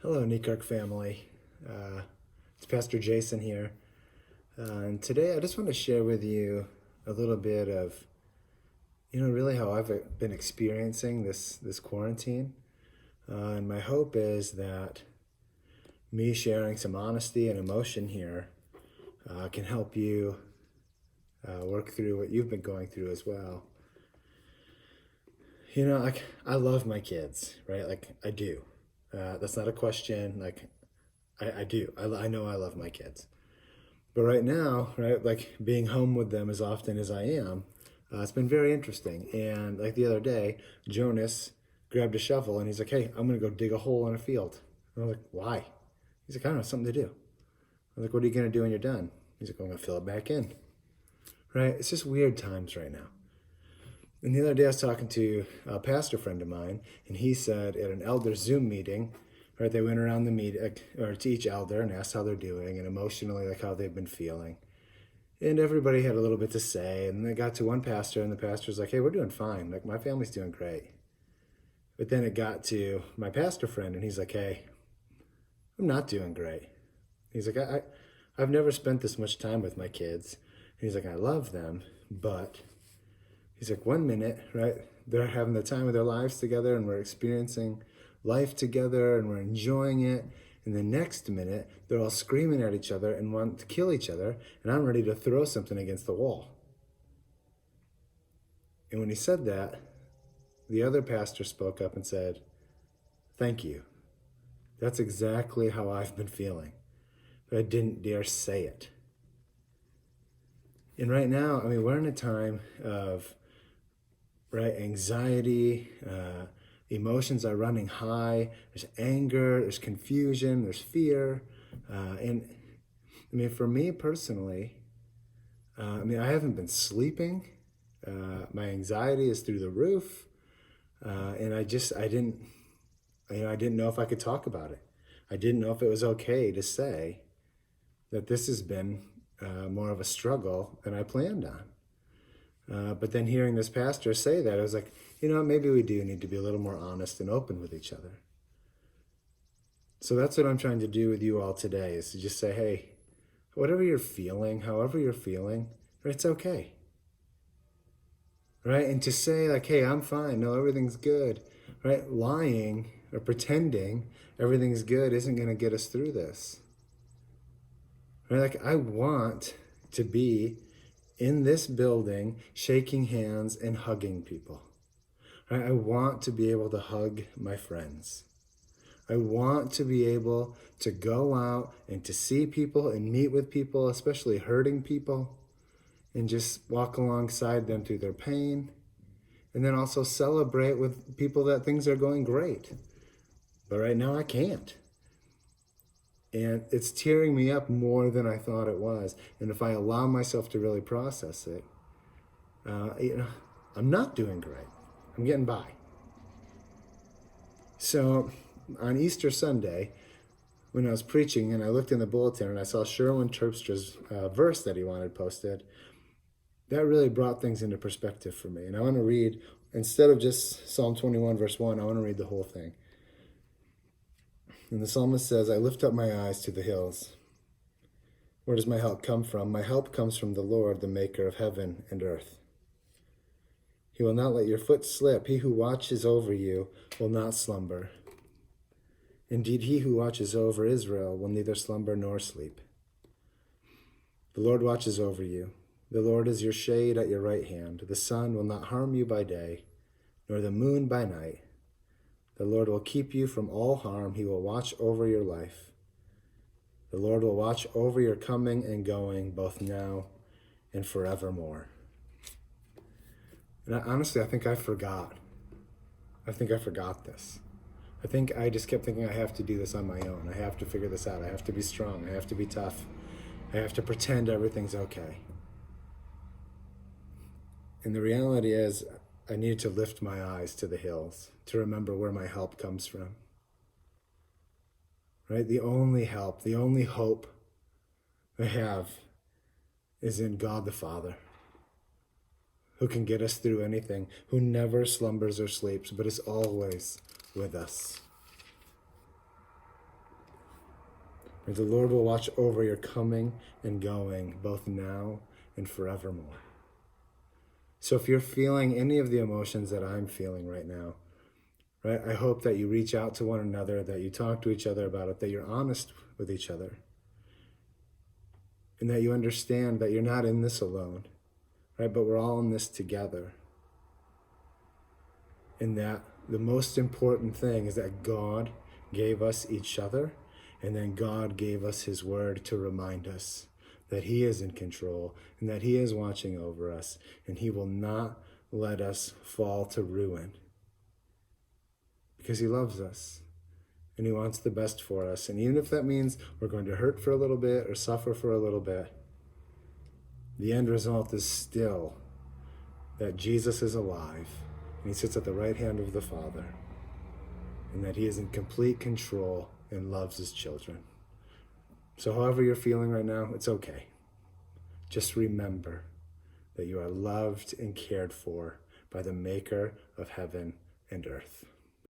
Hello, Nikirk family. It's Pastor Jason here. And today I just want to share with you a little bit of, really how I've been experiencing this quarantine. And my hope is that me sharing some honesty and emotion here can help you work through what you've been going through as well. I love my kids, right? Like, I do. That's not a question. Like, I do. I know I love my kids. But right now, right, like being home with them as often as I am, it's been very interesting. And like the other day, Jonas grabbed a shovel and he's like, "Hey, I'm going to go dig a hole in a field." And I was like, "Why?" He's like, "I don't know, something to do." I was like, "What are you going to do when you're done?" He's like, "I'm going to fill it back in." Right? It's just weird times right now. And the other day I was talking to a pastor friend of mine, and he said at an elder Zoom meeting, right, they went around the meeting, or to each elder and asked how they're doing and emotionally, like how they've been feeling. And everybody had a little bit to say, and they got to one pastor, and the pastor's like, "Hey, we're doing fine. Like, my family's doing great." But then it got to my pastor friend, and he's like, "Hey, I'm not doing great." He's like, I've never spent this much time with my kids. And he's like, "I love them, but," he's like, "one minute, right, they're having the time of their lives together, and we're experiencing life together, and we're enjoying it. And the next minute, they're all screaming at each other and want to kill each other, and I'm ready to throw something against the wall." And when he said that, the other pastor spoke up and said, "Thank you. That's exactly how I've been feeling." But I didn't dare say it. And right now, I mean, we're in a time of, right, anxiety, emotions are running high. There's anger, there's confusion, there's fear. And I mean, for me personally, I haven't been sleeping. My anxiety is through the roof. And I didn't know if I could talk about it. I didn't know if it was okay to say that this has been more of a struggle than I planned on. But then hearing this pastor say that, I was like, maybe we do need to be a little more honest and open with each other. So that's what I'm trying to do with you all today, is to just say, hey, whatever you're feeling, however you're feeling, it's okay. Right? And to say like, "Hey, I'm fine. No, everything's good." Right? Lying or pretending everything's good isn't going to get us through this. Right? Like, I want to be in this building shaking hands and hugging people. Right? I want to be able to hug my friends. I want to be able to go out and to see people and meet with people, especially hurting people, and just walk alongside them through their pain. And then also celebrate with people that things are going great. But right now I can't. And it's tearing me up more than I thought it was. And if I allow myself to really process it, I'm not doing great. I'm getting by. So on Easter Sunday, when I was preaching and I looked in the bulletin and I saw Sherwin Terpstra's verse that he wanted posted, that really brought things into perspective for me. And I want to read, instead of just Psalm 21, verse 1, I want to read the whole thing. And the psalmist says, "I lift up my eyes to the hills. Where does my help come from? My help comes from the Lord, the maker of heaven and earth. He will not let your foot slip. He who watches over you will not slumber. Indeed, he who watches over Israel will neither slumber nor sleep. The Lord watches over you. The Lord is your shade at your right hand. The sun will not harm you by day, nor the moon by night. The Lord will keep you from all harm. He will watch over your life. The Lord will watch over your coming and going, both now and forevermore." And honestly, I think I forgot. I think I forgot this. I think I just kept thinking I have to do this on my own. I have to figure this out. I have to be strong. I have to be tough. I have to pretend everything's okay. And the reality is, I need to lift my eyes to the hills to remember where my help comes from. Right? The only help, the only hope I have is in God the Father, who can get us through anything, who never slumbers or sleeps, but is always with us. And the Lord will watch over your coming and going, both now and forevermore. So if you're feeling any of the emotions that I'm feeling right now, right, I hope that you reach out to one another, that you talk to each other about it, that you're honest with each other, and that you understand that you're not in this alone, right? But we're all in this together. And that the most important thing is that God gave us each other, and then God gave us his word to remind us that he is in control and that he is watching over us, and he will not let us fall to ruin because he loves us and he wants the best for us. And even if that means we're going to hurt for a little bit or suffer for a little bit, the end result is still that Jesus is alive and he sits at the right hand of the Father, and that he is in complete control and loves his children. So however you're feeling right now, it's okay. Just remember that you are loved and cared for by the maker of heaven and earth.